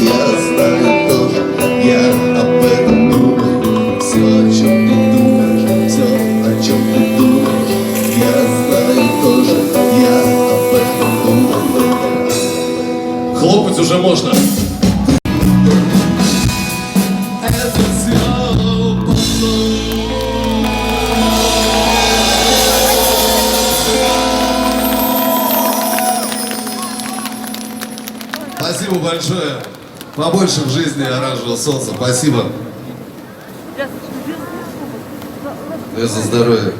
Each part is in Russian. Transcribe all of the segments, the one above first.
Я знаю тоже, я об этом думаю. Все, о чем ты думаешь, все, о чем ты думаешь. Я знаю тоже, я об этом думаю. Хлопать уже можно. Спасибо большое. Побольше в жизни оранжевого солнца. Спасибо. Я за здоровье.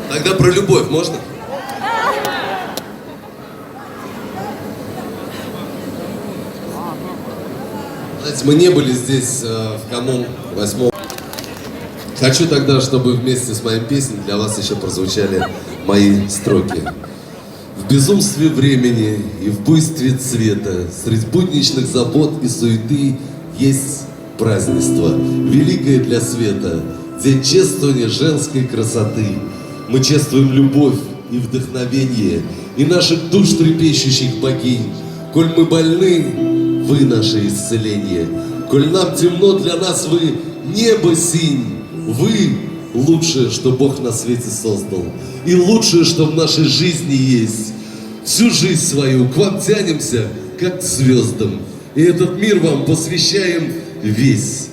Тогда про любовь можно? Знаете, мы не были здесь в канун 8. Хочу тогда, чтобы вместе с моей песней для вас еще прозвучали мои строки. В безумстве времени и в буйстве цвета, среди будничных забот и суеты есть празднество, великое для света, день чествования женской красоты. Мы чествуем любовь и вдохновение, и наших душ трепещущих богинь. Коль мы больны, вы наше исцеление. Коль нам темно, для нас вы небо синь. Вы лучшее, что Бог на свете создал, и лучшее, что в нашей жизни есть. Всю жизнь свою к вам тянемся, как к звездам, и этот мир вам посвящаем весь.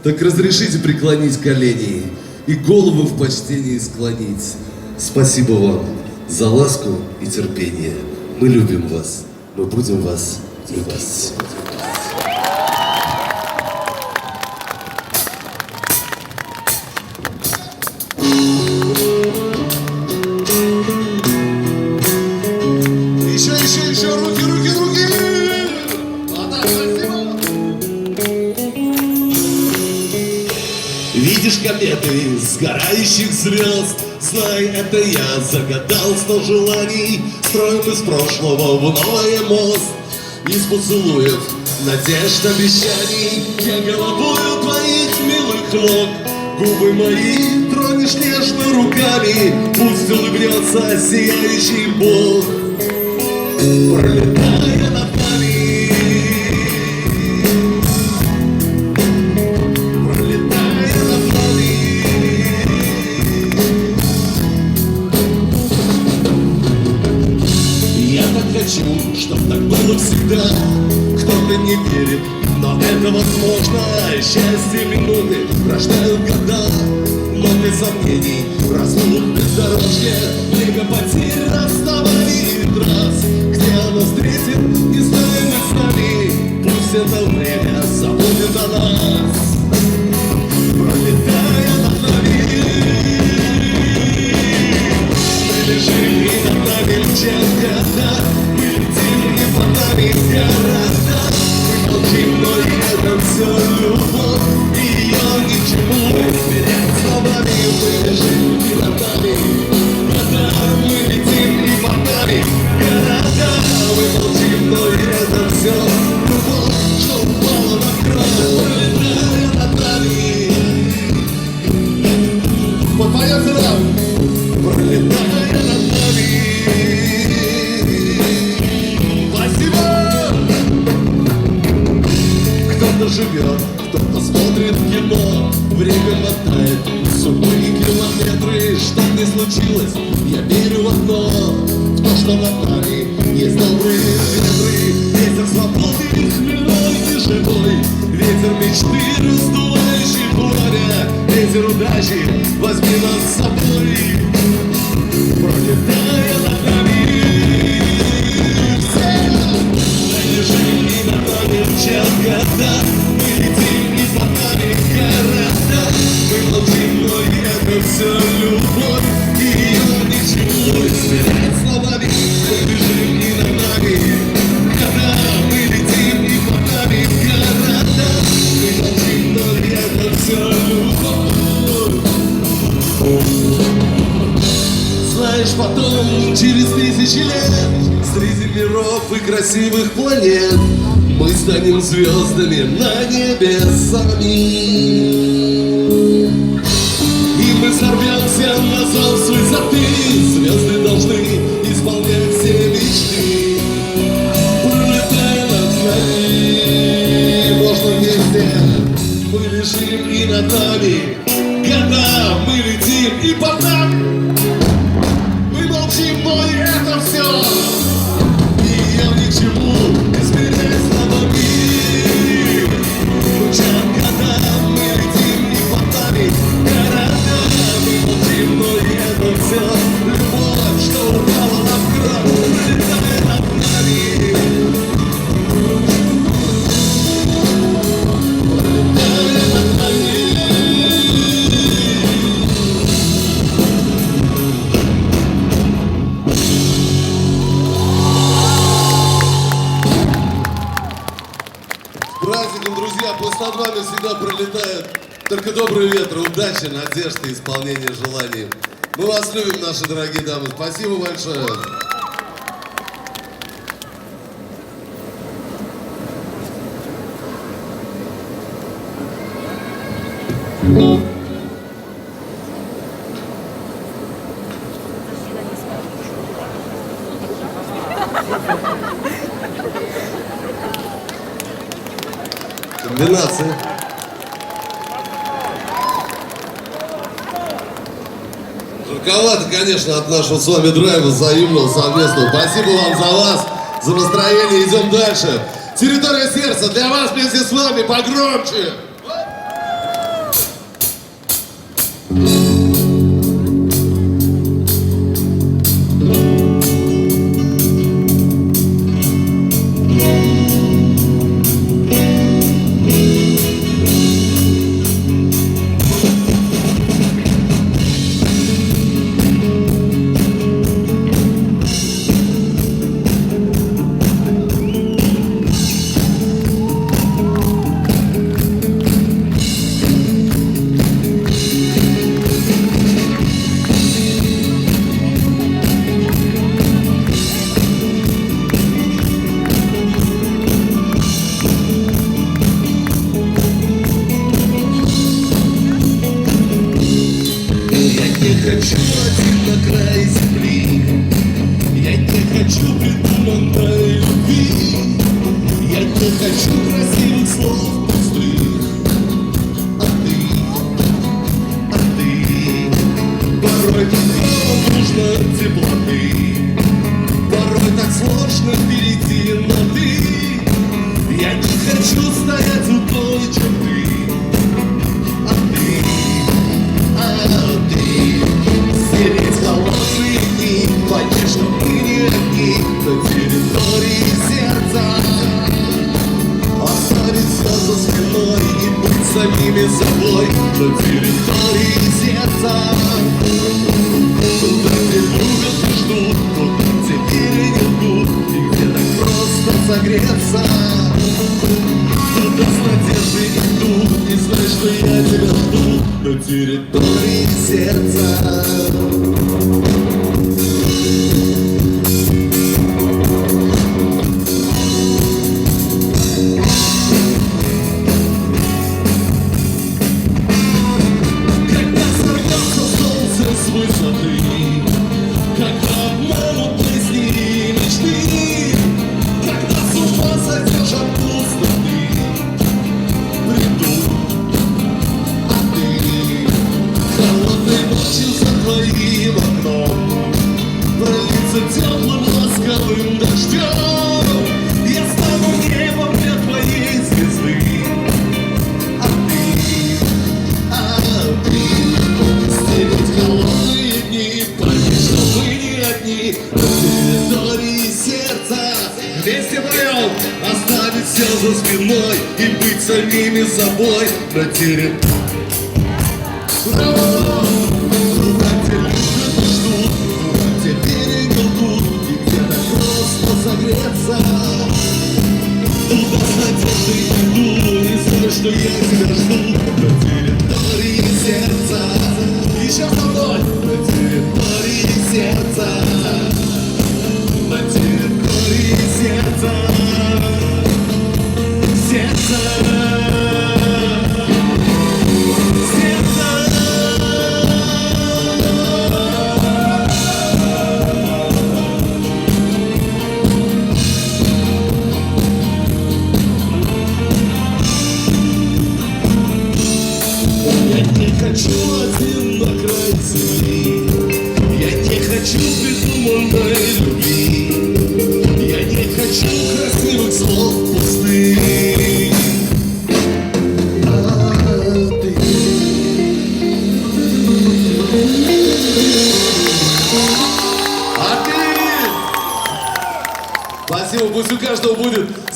Так разрешите преклонить колени и голову в почтении склонить. Спасибо вам за ласку и терпение. Мы любим вас, мы будем вас любить. Еще, руки! А, да, спасибо. Видишь кометы сгорающих звезд, знай, это я загадал 100 желаний. Строим из прошлого в новое мост, из поцелуев, надежд, обещаний. Я головою твоих милых ног, губы мои тронешь нежно руками. Пусть улыбнется сияющий Бог, пролетая над нами, пролетая над нами. Я так хочу, чтоб так было всегда. Кто-то не верит, но это возможно. Счастье минуты рождают года, но без сомнений разлук бездорожье. Время потерь, расставаний и трасс, где оно встретит, не знаем мы с нами. Пусть это время забудет о нас, пролетая над нами. Мы лежим и над нами мчат года, мы летим и под нами города. Мы молчим, но и это все любовь, и ее ни к чему измерять словами. Мы лежим и над нами года, мы летим и под нами города. Мы молчим, но и это все любовь, что упала на край, пролетая над нами. Вот поется нам, пролетая над нами. Спасибо! Кто-то живет, кто-то смотрит кино, время мотает сухие километры. Что не случилось, я верю в одно, в то, что над нами есть добрые ветры. Ветер свободы, хмельной и живой, ветер мечты, раздувающий горе. Ветер удачи, возьми нас с собой, пролетая над нами. Мы лежим и над нами мчат года, мы летим и под нами города. Мы молчим, но и это все любовь, и ее ничего измерять словами. Мы лежим и над нами года, мы летим и под нами города. Мы молчим, но и это все любовь. Знаешь, потом, через 1000 лет, среди миров и красивых планет, мы станем звездами на небе сами. И мы мы сорвемся на зов с высоты. Звезды должны исполнять все мечты. Пролетая над нами, можно вместе. Мы лежим и над нами года, мы летим и под нами. Мы молчим, но и это все. И я ни к чему не смиряюсь с тобой. Крутят года, мы летим и под нами города. Мы молчим, но и это все. Любовь, что упала нам в кровь, пролетает над нами. Пролетает над нами. Праздником, друзья, пусть над вами всегда пролетают только добрые ветры, удачи, надежды, исполнения желаний. Мы вас любим, наши дорогие дамы. Спасибо большое. Комбинация. Жарковато, конечно, от нашего с вами драйва взаимного, совместного. Спасибо вам за вас, за настроение. Идем дальше. Территория сердца для вас вместе с вами погромче. Хочу один на край земли. Я не хочу придуманной любви. Я не хочу красивых слов пустых. А ты порой так нужно теплоты. Порой так сложно перейти на ты. Я не хочу стоять у той черты. Стереть холодные дни, конечно, мы не одни. На территории сердца оставить все за спиной и быть самими собой. На территории сердца туда, где любят и ждут, туда, где перенесут, и где так просто согреться. Туда с надеждой иду, и знай, что я тебя жду. На территории сердца. Когда сорвется солнце с высоты, когда обманут мысли и мечты, когда с ума сойдешь от пустоты, приду, а ты холодной ночью за твоим окном пролиться теплым ласковым дождем. Я стану небом для твоей звезды, а ты стереть холодные дни, пойми, что мы не одни. На территории сердца вместе вдвоем оставить все за спиной и быть самими собой. На территории туда, где любят и ждут, туда, где перенесут, и где так просто согреться. Туда с надеждой иду, и знаю, что я тебя жду. На территории сердца. Еще со мной. На территории сердца. На территории сердца. Сердце. Сердце.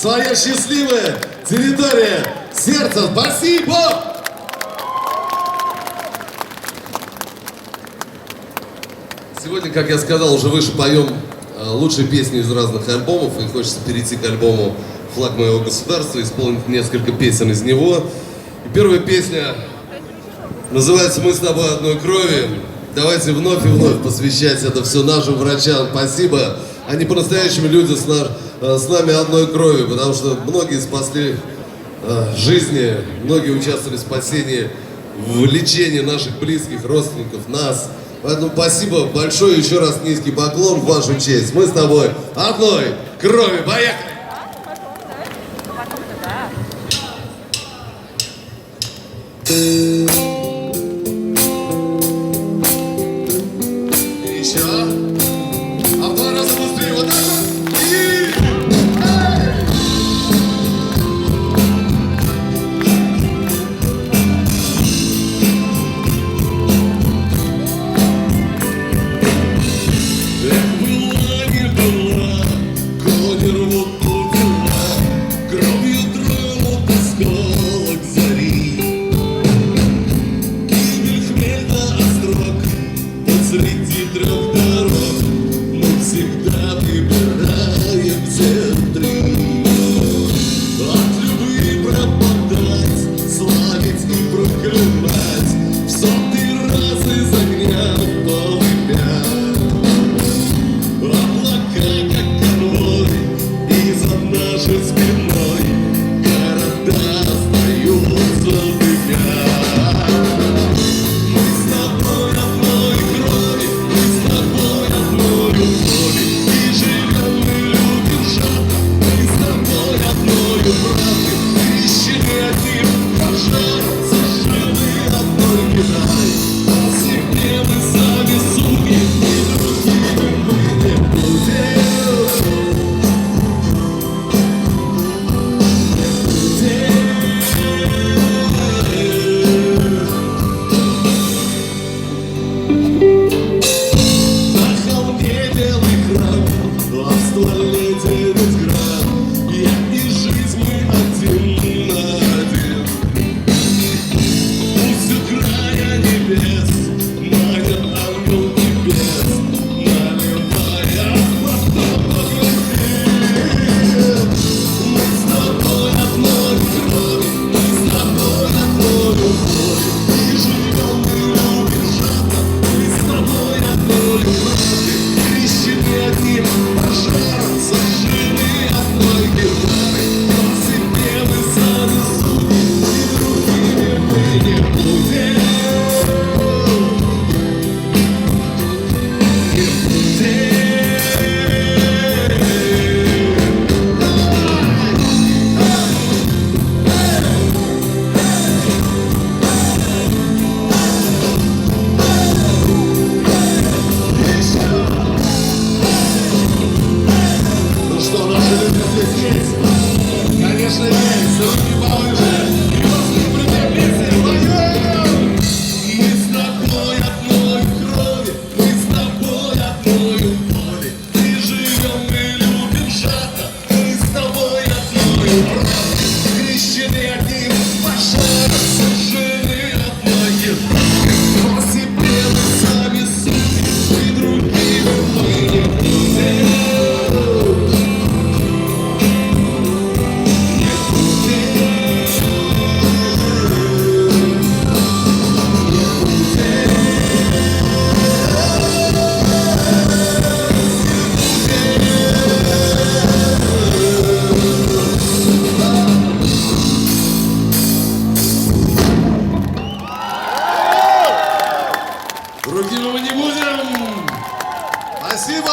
своя счастливая территория сердца. Спасибо! Сегодня, как я сказал, уже выше поем лучшие песни из разных альбомов, и хочется перейти к альбому «Флаг моего государства», исполнить несколько песен из него. И первая песня называется «Мы с тобой одной крови». Давайте вновь и вновь посвящать это все нашим врачам. Спасибо. Они по-настоящему люди с нами одной крови, потому что многие спасли жизни, многие участвовали в спасении, в лечении наших близких, родственников, нас. Поэтому спасибо большое, еще раз низкий поклон в вашу честь. Мы с тобой одной крови. Поехали! Еще. А в 2 раза быстрее. Вот так вот. И... Среди 3 дорог мы всегда выбираем все 3. От любви пропадать, славить и проклинать, в 100-й раз из огня полымя. Облака, как конвой, и за нашей спиной города остаются дымя. Другими мы не будем. Спасибо.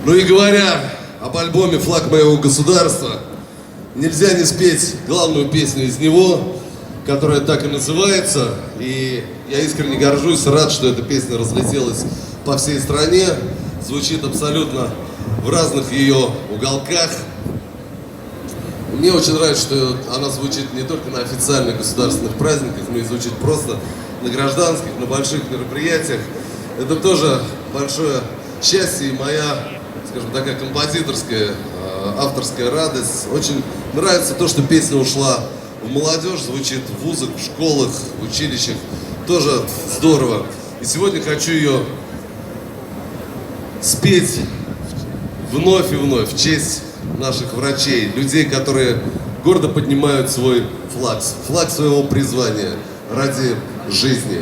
Ну и говоря об альбоме «Флаг моего государства», нельзя не спеть главную песню из него, которая так и называется. И я искренне горжусь, рад, что эта песня разлетелась по всей стране. Звучит абсолютно в разных ее уголках. Мне очень нравится, что она звучит не только на официальных государственных праздниках, но и звучит просто на гражданских, на больших мероприятиях. Это тоже большое счастье и моя, скажем, такая композиторская авторская радость. Очень нравится то, что песня ушла в молодежь, звучит в вузах, в школах, в училищах. Тоже здорово. И сегодня хочу ее спеть вновь и вновь в честь наших врачей, людей, которые гордо поднимают свой флаг своего призвания ради жизни.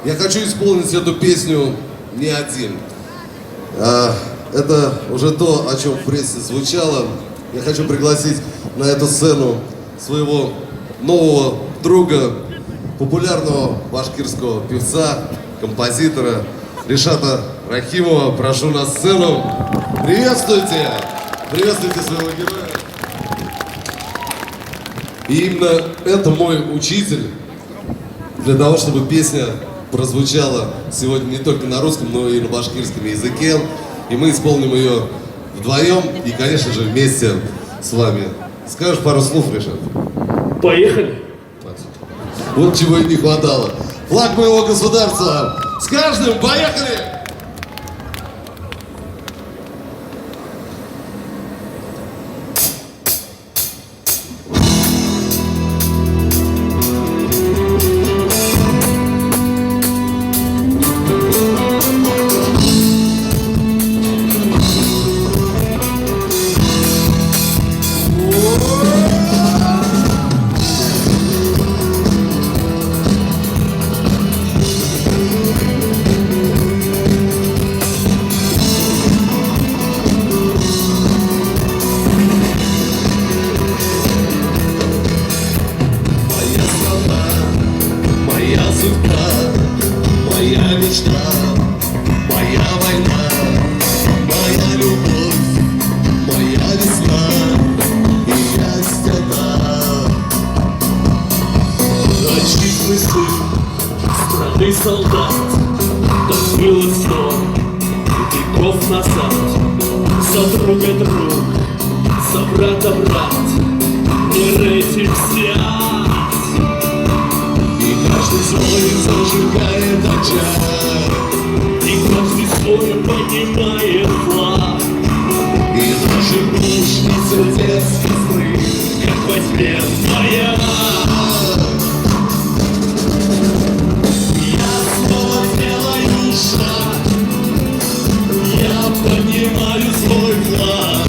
Я хочу исполнить эту песню не один. Это уже то, о чем в прессе звучало. Я хочу пригласить на эту сцену своего нового друга, популярного башкирского певца, композитора Ришата Рахимова. Прошу на сцену. Приветствуйте! Приветствуйте своего героя. И именно это мой учитель для того, чтобы песня прозвучала сегодня не только на русском, но и на башкирском языке. И мы исполним ее вдвоем и, конечно же, вместе с вами. Скажешь пару слов, Ришат? Поехали! Вот чего и не хватало. Флаг моего государства. С каждым, поехали! Моя мечта, моя война, моя любовь, моя весна и я стена. Отчизны сын, страны солдат, так было сто веков назад. За друга друг, за брата брат, мир этих взят. И каждый свой зажигает очаг, И каждый свой поднимает флаг. и даже лучший сердец сестры, Как во тьме моя. я снова делаю шаг, Я поднимаю свой флаг.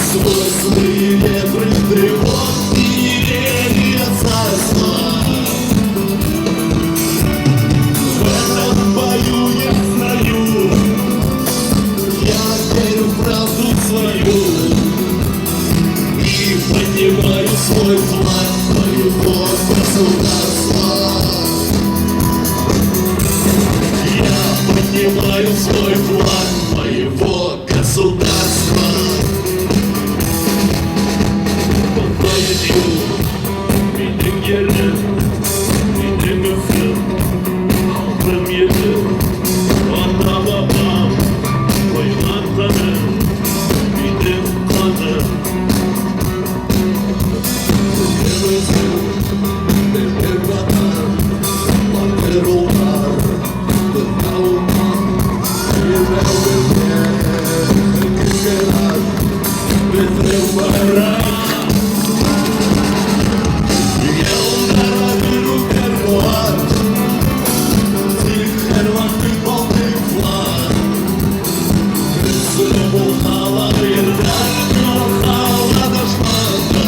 сквозь злые ветры тревог и неверия царства. В этом бою я Знаю, Я верю в правду свою и поднимаю свой флаг моего государства. я поднимаю свой флаг Моего государства. Поеду, видим еле, видим эфир, алтын еді, ата бабам, қойған тәнім, видим қаным. Теперь врата, лагерь удар, дыхал уман, и верный мне, кишерат, ветры пора. Я ударил первый, тихий полный флаг, крысы бухала, верда, крохала дошмата.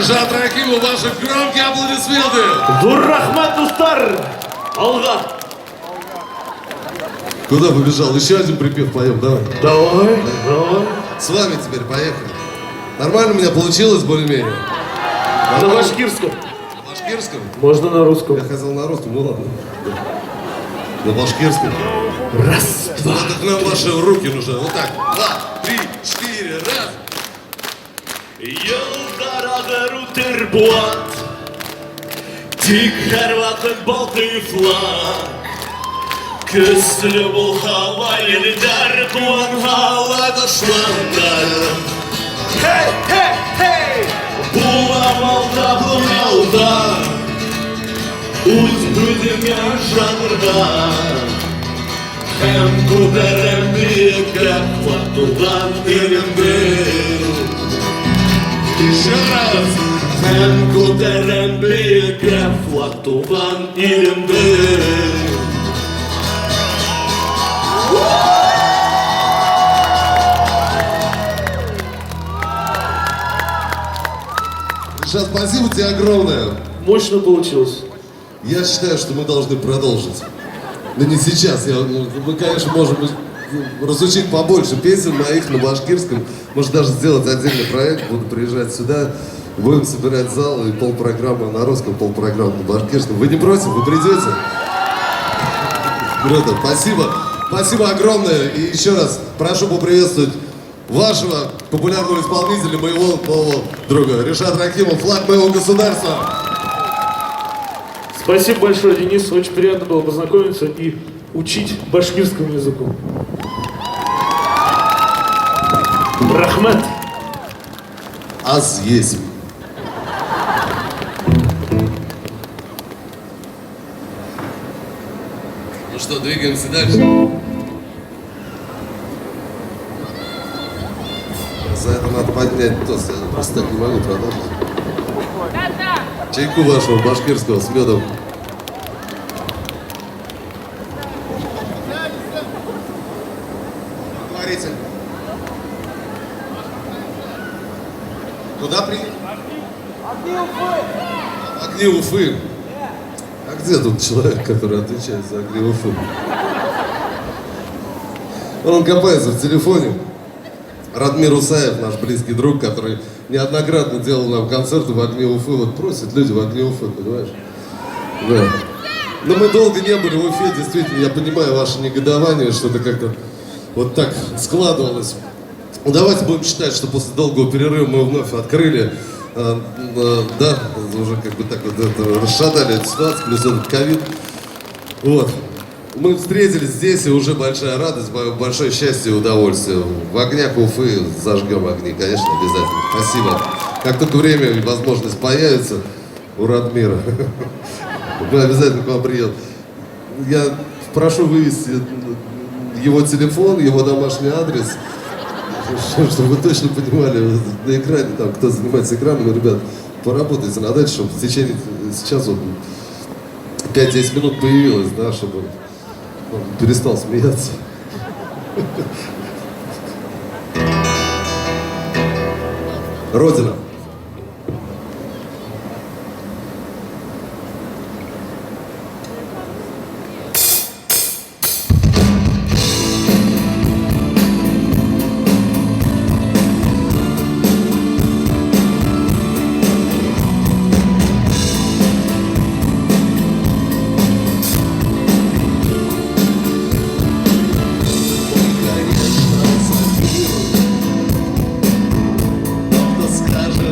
Ришат Рахимов, ваши громкие аплодисменты! Дуррахмат Устар! Алга! Куда побежал? Еще один припев поем, давай. Давай, давай. С вами теперь поехали. Нормально у меня получилось, более-менее? На башкирском. На башкирском? Можно на русском. Я хотел на русском, ну ладно. На башкирском. Раз, два. Вот к нам ваши руки нужны. Вот так. 2, 3, 4, раз. Yıllara Ruterbuat Tik her vakit baltı flak Küslü bul hava der Kuan hava düşmanlar Hey hey hey Bulamalda bulalda Uzbüdüm yaşanırda Hem kuberem büyük Vaktudan elimde Еще раз Hem kuderen büyük reflak tuğan ilimde Ришат, спасибо тебе огромное. Мощно получилось. Я считаю, что мы должны продолжить. Но не сейчас. Мы, конечно, можем разучить побольше песен моих на башкирском. Может, даже сделать отдельный проект. Буду приезжать сюда, будем собирать зал и полпрограммы на русском, полпрограммы на башкирском. Вы не против? Вы придете? Круто, спасибо. Спасибо огромное. И еще раз прошу поприветствовать вашего популярного исполнителя, моего нового друга. Ришат Рахимов, флаг моего государства. Спасибо большое, Денис. Очень приятно было познакомиться и учить башкирскому языку. Рахмет. Аз есть. Ну что, двигаемся дальше. За это надо поднять тост. Я просто так не могу продолжить. Чайку вашего башкирского с медом. Говорите. Куда приехали? Огни Уфы. А где тут человек, который отвечает за огни Уфы? Он копается в телефоне. Радмир Усаев, наш близкий друг, который неоднократно делал нам концерты в огне Уфы. Вот просят люди в огне Уфы, понимаешь? Да. Но мы долго не были в Уфе, действительно, я понимаю ваше негодование, что-то как-то вот так складывалось. Ну, давайте будем считать, что после долгого перерыва мы вновь открыли, да, уже как бы так вот это, расшатали эту ситуацию, плюс этот ковид. Вот. Мы встретились здесь, и уже большая радость, большое счастье и удовольствие. В огнях Уфы зажгем огни, конечно, обязательно. Спасибо. Как только время и возможность появится у Радмира, мы обязательно к вам приедем. Я прошу вывести его телефон, его домашний адрес, чтобы вы точно понимали на экране, там, кто занимается экраном, ребят, поработайте над этим, чтобы в течение, сейчас вот 5-10 минут появилось, да, чтобы он перестал смеяться. Родина. Скажет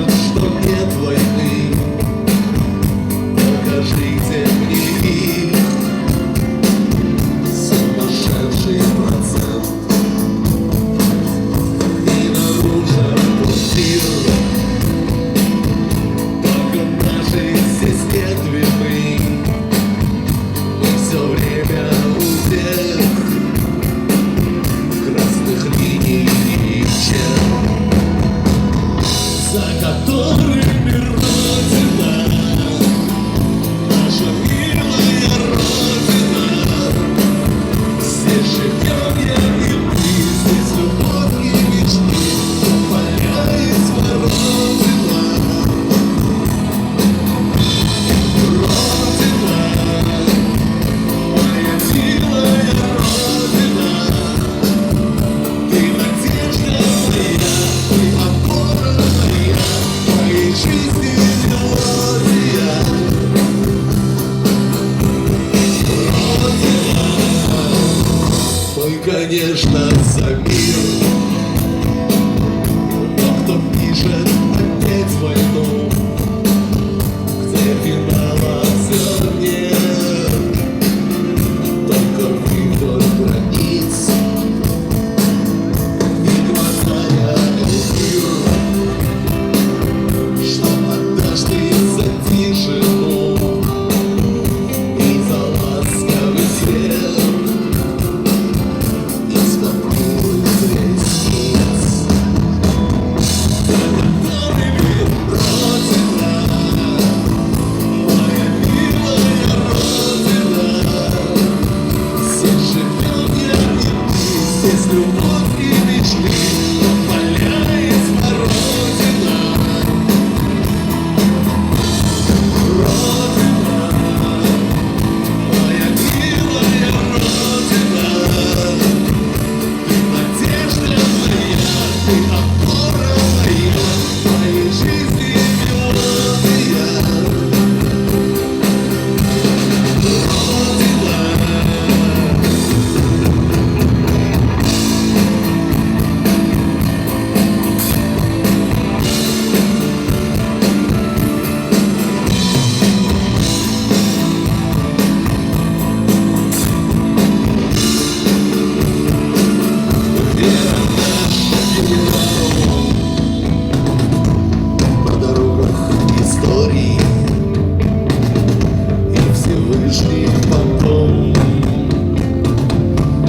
конечно, за мир. Но кто пишет опять войну, где финала все нет, только вдоль границ. И глаза я люблю, что отдашь ты за тишину и за ласковый свет из-под пыльных ресниц. Родина, моя милая Родина, здесь живем я и ты, здесь любовь и мечты, поля и смородина. Родина, моя милая Родина, ты надежда моя, ты опора моя, моей жизни мелодия. Родина. Вера наш генерал по дорогах истории, и Всевышний потом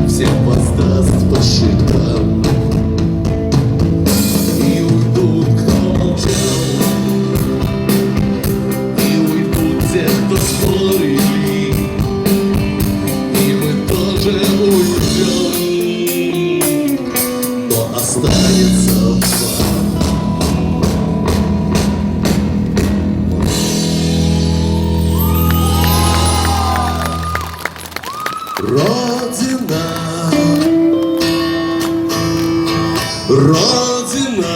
всех воздаст по счетам. И уйдут, кто молчал, и уйдут те, кто спорили, и мы тоже уйдем, но останется вам. Родина, Родина,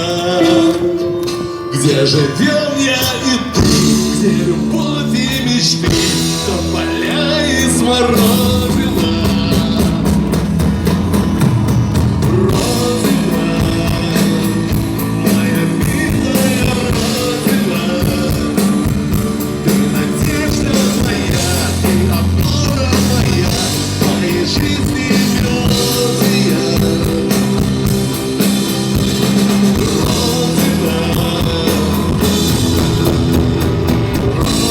где живем я и ты, где любовь и мечты, тополя и смородина. Родина, моя милая Родина, ты надежда моя, ты опора моя, моей жизни мелодия. Родина,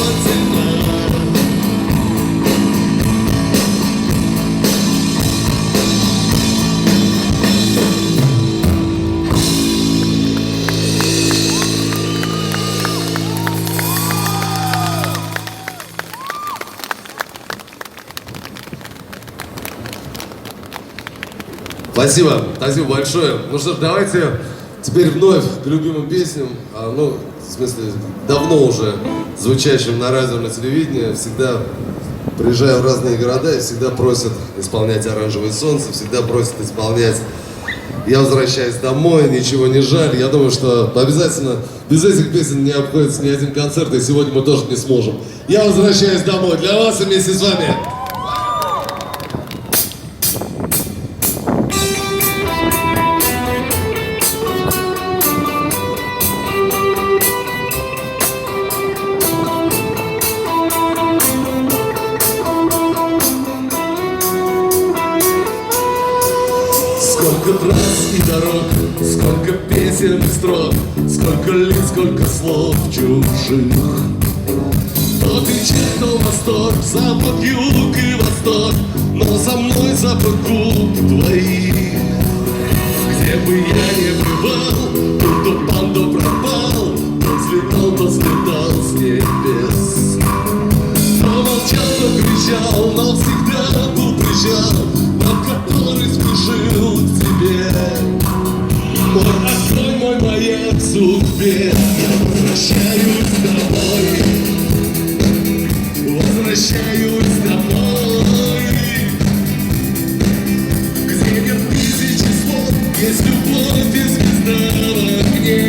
Родина. Спасибо, спасибо большое. Ну что ж, давайте теперь вновь к любимым песням. Ну, в смысле, давно уже звучащим на радио, на телевидении. Всегда приезжаю в разные города и всегда просят исполнять «Оранжевое солнце», всегда просят исполнять «Я возвращаюсь домой», «Ничего не жаль». Я думаю, что обязательно без этих песен не обходится ни один концерт, и сегодня мы тоже не сможем. «Я возвращаюсь домой» для вас и вместе с вами. Сколько трасс и дорог, сколько песен и строк, сколько лиц, сколько слов чужих. То кричит, то восторг, запад, юг и восток, но за мной запах губ твоих. Где бы я ни бывал, то пан, то пропал, то взлетал с небес. То молчал, то кричал, но всегда был прижал, на который спешил к тебе. Мой огонь, мой маяк в судьбе. Я возвращаюсь домой, возвращаюсь домой, где нет тысячи слов, есть любовь и звезда в огне.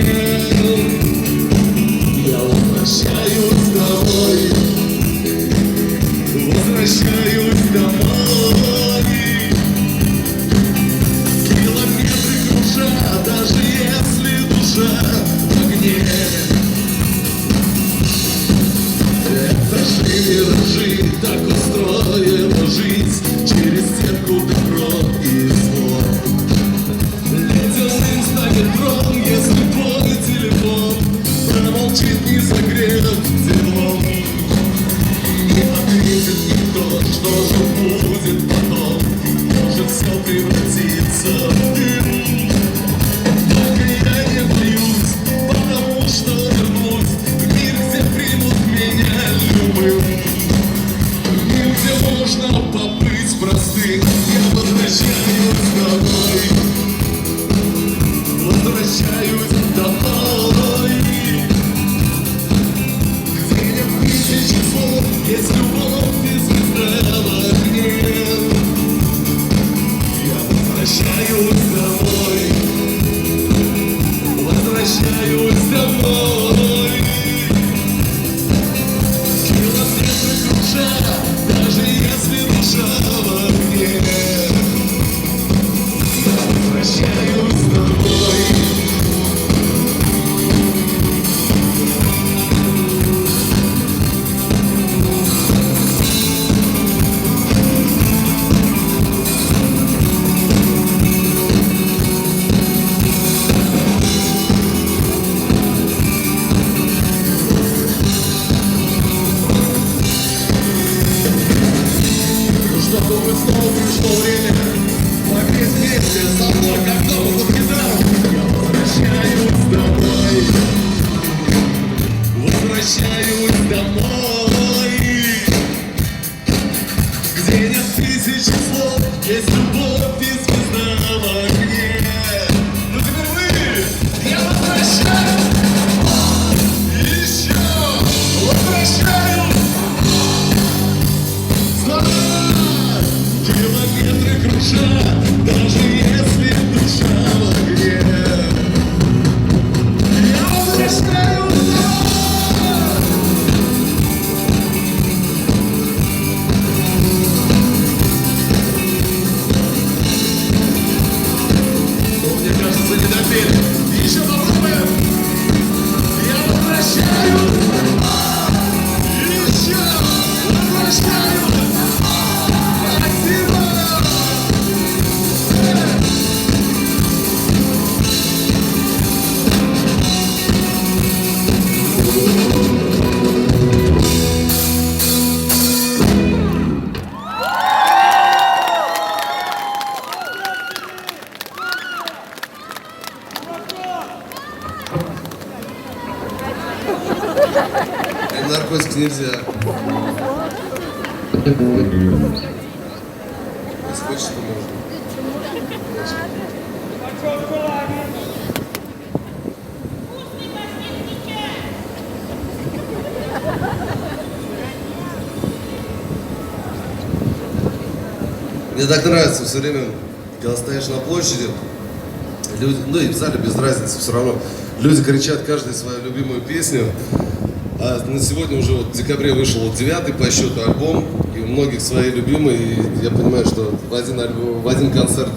Я возвращаюсь домой, возвращаюсь домой. Так устроена жизнь, через стенку добро и зло. Ледяным станет трон, если твой телефон промолчит, не согрет теплом. Не ответит никто, что же будет потом. Может все превратиться в дым. Только я не боюсь, потому что вернусь в мир, где примут меня любым. В мир, где можно побыть простым. Я возвращаюсь домой. Возвращаюсь домой. Где нет тысячи слов, есть любовь и звезда в огне. Я возвращаюсь домой. Возвращаюсь домой. Километры кружа, даже если душа в огне. Я возвращаюсь домой. Что думать, снова пришло время попеть вместе со мной, как дома под гитару. Я возвращаюсь домой. Возвращаюсь домой. Где нет тысячи слов, есть любовь и звезда в огне. Ну теперь вы! Я возвращаюсь! Еще! Возвращаюсь! Километры кружа, даже если душа в огне. Я возвращаюсь домой. Но мне кажется, не допели. Еще попробуем. Я возвращаюсь. Еще возвращаюсь. Спасибо! Наркотик нельзя. Если хочешь, то можно. Мне так нравится все время, когда стоишь на площади, люди, ну и в зале без разницы, все равно люди кричат каждую свою любимую песню. А на сегодня уже вот в декабре вышел вот 9-й по счету альбом, и у многих свои любимые, и я понимаю, что в один концерт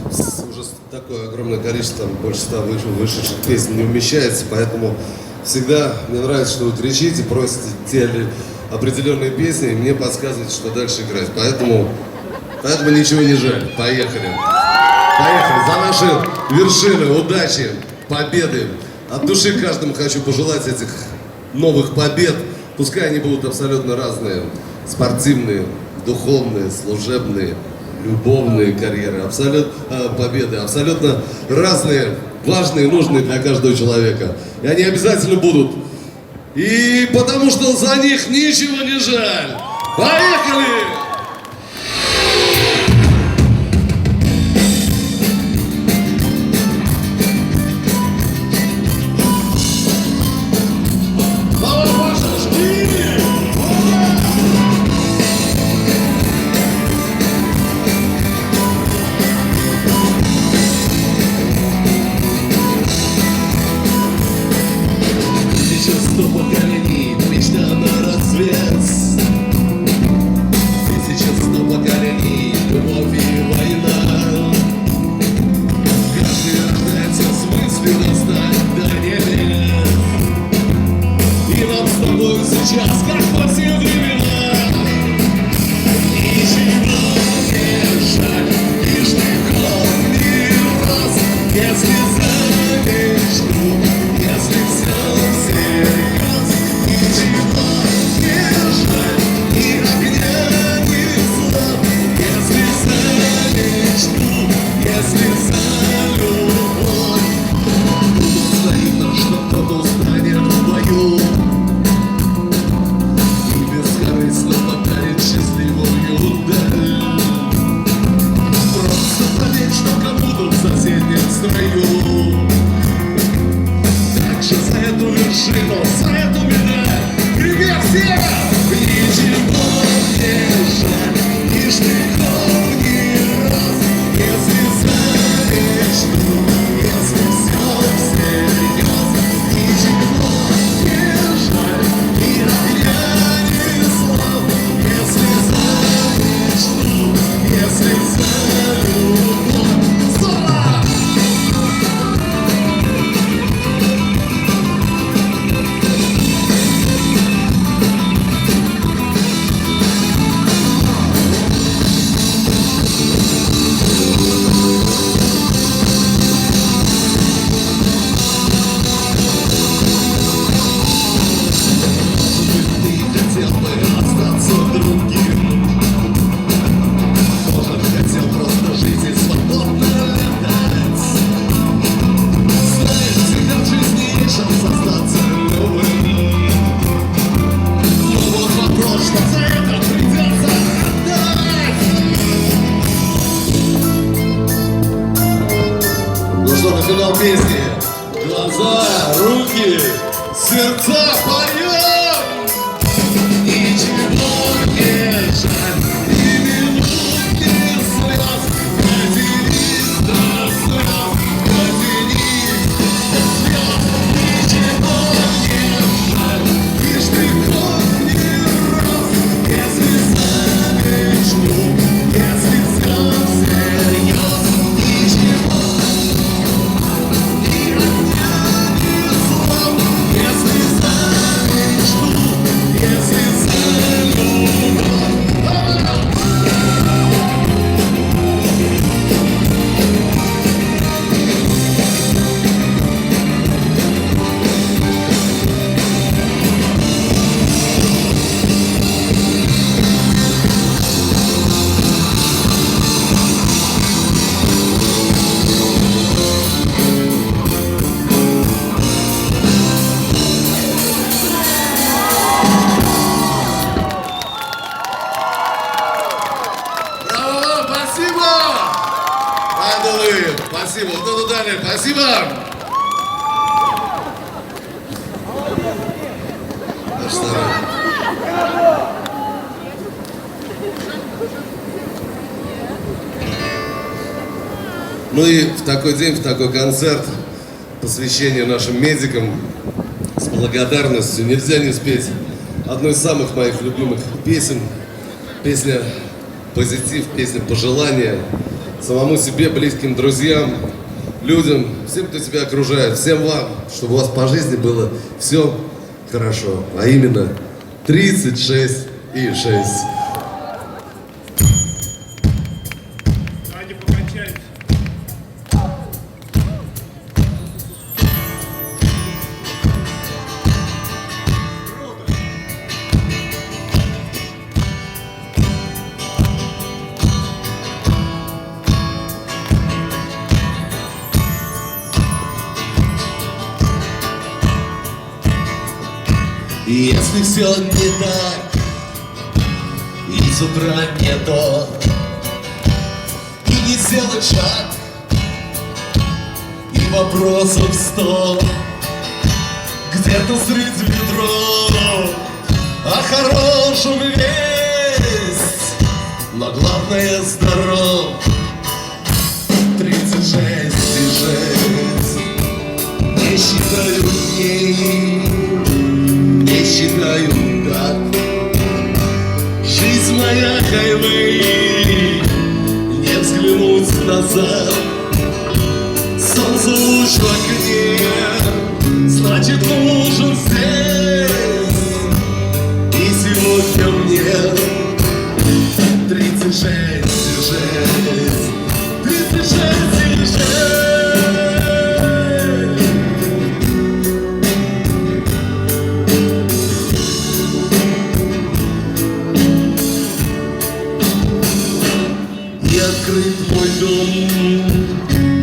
уже такое огромное количество, там больше 100 вышедших песен не умещается, поэтому всегда мне нравится, что вы кричите, просите те определенные песни, и мне подсказываете, что дальше играть, поэтому ничего не жаль, поехали. Поехали за наши вершины, удачи, победы. От души каждому хочу пожелать этих новых побед. Пускай они будут абсолютно разные. Спортивные, духовные, служебные, любовные карьеры. Победы абсолютно разные, важные, нужные для каждого человека. И они обязательно будут. И потому что за них ничего не жаль. Поехали! Поколений, мечта на расцвет. финал песни. Глаза, руки, сердца поем! Ничего не жаль, и минутки слез. Потянись до слез, потянись до слез. Ничего не жаль, лишь ты не рос. Если сами жду, если все всерьез. Ничего не отнять слов. Если сами жду, если сами Браво, спасибо! Ангелы, спасибо. Вот это дали, спасибо! Наш старый. Ну и в такой день, в такой концерт, посвящение нашим медикам, с благодарностью нельзя не спеть одну из самых моих любимых песен. Песня «Позитив», песня «Пожелания» самому себе, близким друзьям, людям, всем, кто тебя окружает, всем вам, чтобы у вас по жизни было все хорошо, а именно 36 и 6. Давайте покачаемся. Если все не так, и с утра не то, и не сделать шаг, и вопросов 100, где-то среди метро о хорошем весть, но главное здоров. 36 и 6 не считаю дней, не считаю дат. Жизнь моя хайвей, не взглянуть назад. Солнце луч в окне, значит нужен здесь. И сегодня мне 36 и 6, 36 и 6. И открыт мой дом,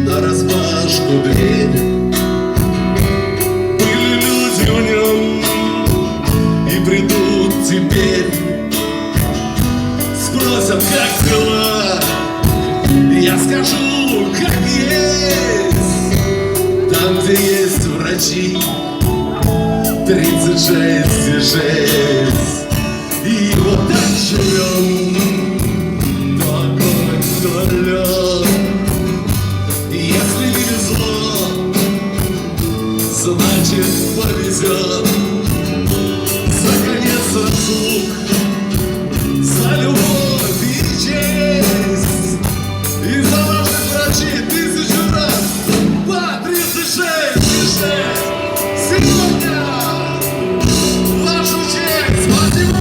нараспашку дверь. Были люди в нем и придут теперь. Спросят, как дела, я скажу, как есть. Там, где есть врачи, 36 и 6. И вот так живем. Если не везло, значит повезет. За конец разлук, за любовь и честь, и за ваших врачей 1000 раз по 36 и 6. Сегодня вашу честь, спасибо!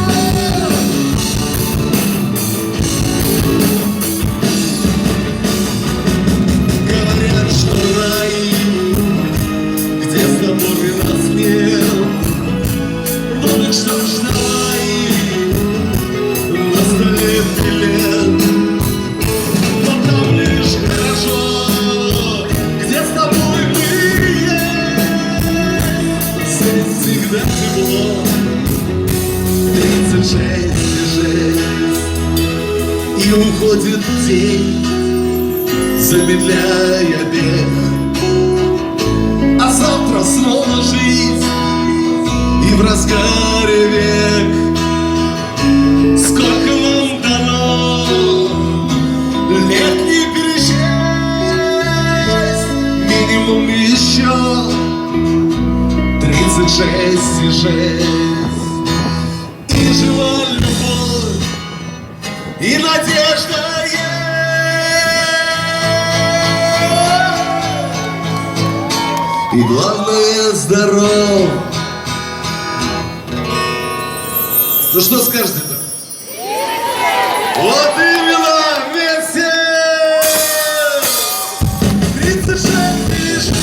Говорят, что рай, где с тобой нас нет. Ну так что ж, давай, на столе билет. Но там лишь хорошо, где с тобой мы есть. Здесь всегда тепло, 36 и 6. И уходит день, замедляя бег. завтра снова жить. И в разгаре век сколько нам дано лет не пересчесть. Минимум еще 36 и 6. И жива любовь, и надежда есть. И главное здоров. Ну что скажете-то? Вот именно, вместе! 36 и 6.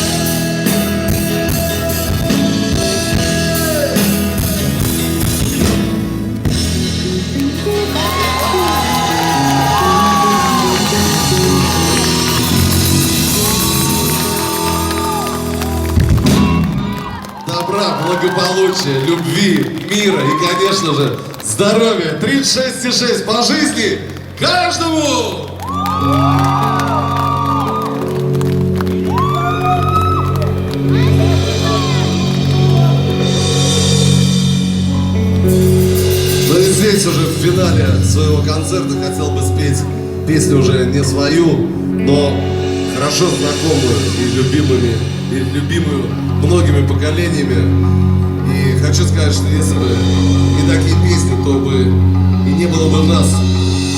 Добра, благополучия, любви, мира и, конечно же, здоровья. 36,6 по жизни каждому! Ну и здесь уже в финале своего концерта хотел бы спеть песню уже не свою, но хорошо знакомую и любимую многими поколениями. И хочу сказать, что если бы не такие песни, то бы и не было бы у нас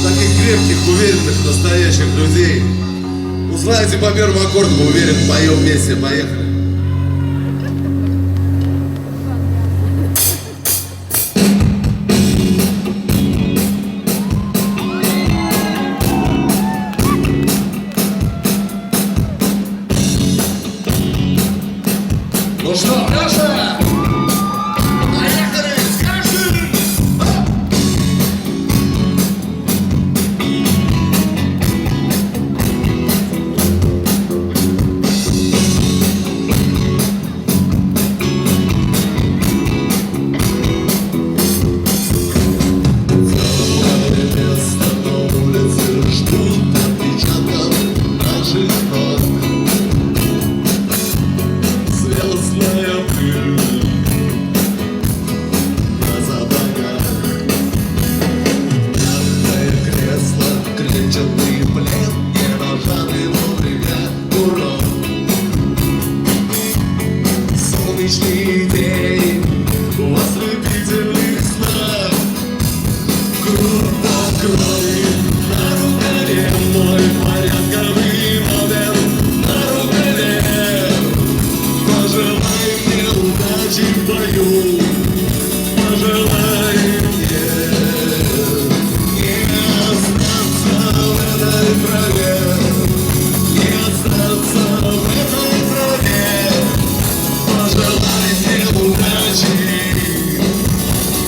таких крепких, уверенных, настоящих людей. Узнаете по первому аккорду, мы уверен, поем вместе. Поехали. Ну что, хорошо? Поехали, скажи! Место на улице ждут отпечатков наших ног. Звездная пыль на сапогах, мягкое кресло, клетчатый плед, не нажатый вовремя курок. Солнечный день в ослепительных снах. Круто крови на рукаве, мой порядковый номер на рукаве. Пожелай мне удачи в бою, пожелай мне не остаться в этой траве, не остаться в этой траве. Пожелай мне удачи,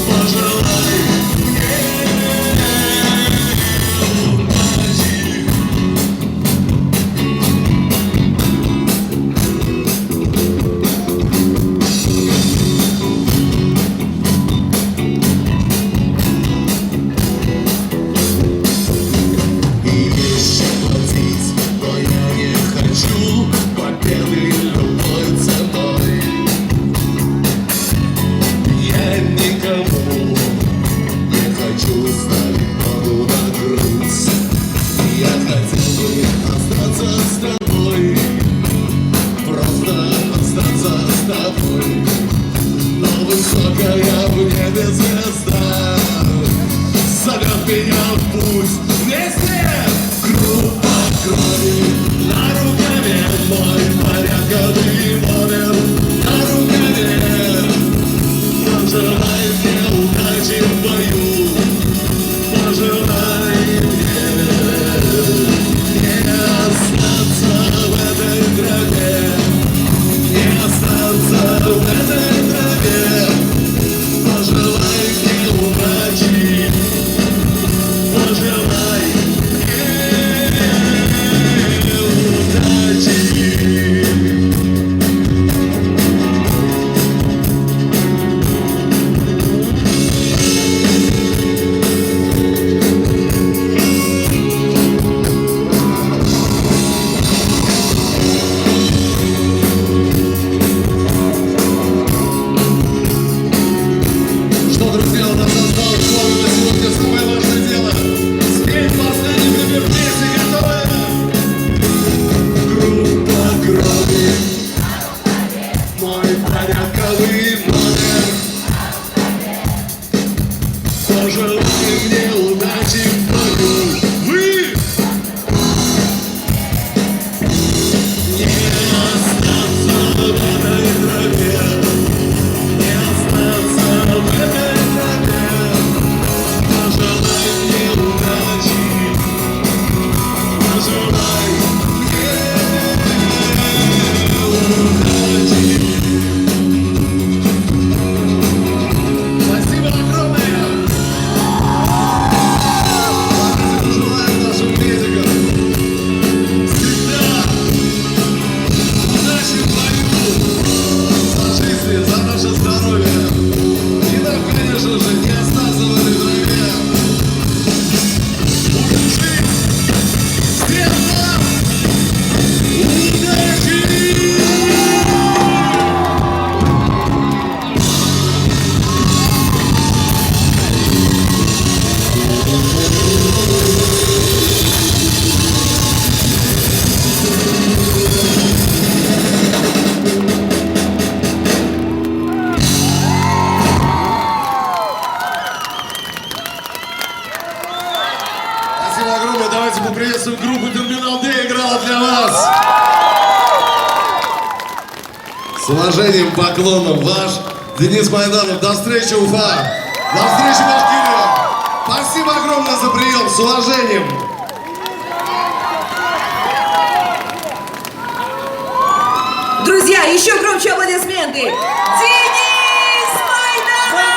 пожелай мне удачи. И еще платить, но я не хочу победы любой ценой. Я никому не хочу ставить ногу на грудь. Я хотел бы остаться с тобой, просто остаться с тобой. Но высокая в небе звезда зовет меня в путь. Вместе группа крови на рукаве, мой порядковый номер на рукаве. Пожелай мне удачи в бою, пожелай мне не остаться в этой траве, не остаться в этой траве. Пожелай мне удачи, пожелай мне удачи. Спасибо огромное. Давайте поприветствуем группу «Терминал Д» играла для вас. С уважением, поклоном, ваш Денис Майданов. До встречи, Уфа. До встречи, Башкирия. Спасибо огромное за прием. С уважением. Друзья, еще громче аплодисменты! Денис Майданов!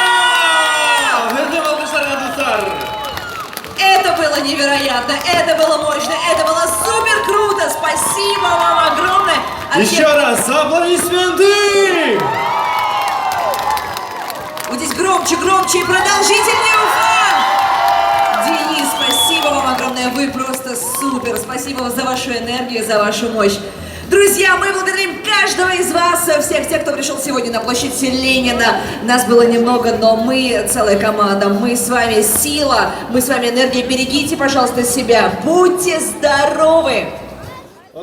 Это было невероятно, это было мощно, это было супер круто! Спасибо вам огромное! Еще раз аплодисменты! Вот здесь громче, громче и продолжительнее, Уфа! Денис, спасибо вам огромное, вы просто супер! Спасибо вам за вашу энергию, за вашу мощь! Друзья, мы благодарим каждого из вас, всех тех, кто пришел сегодня на площадь Ленина. Нас было немного, но мы целая команда, мы с вами сила, мы с вами энергия. Берегите, пожалуйста, себя, будьте здоровы!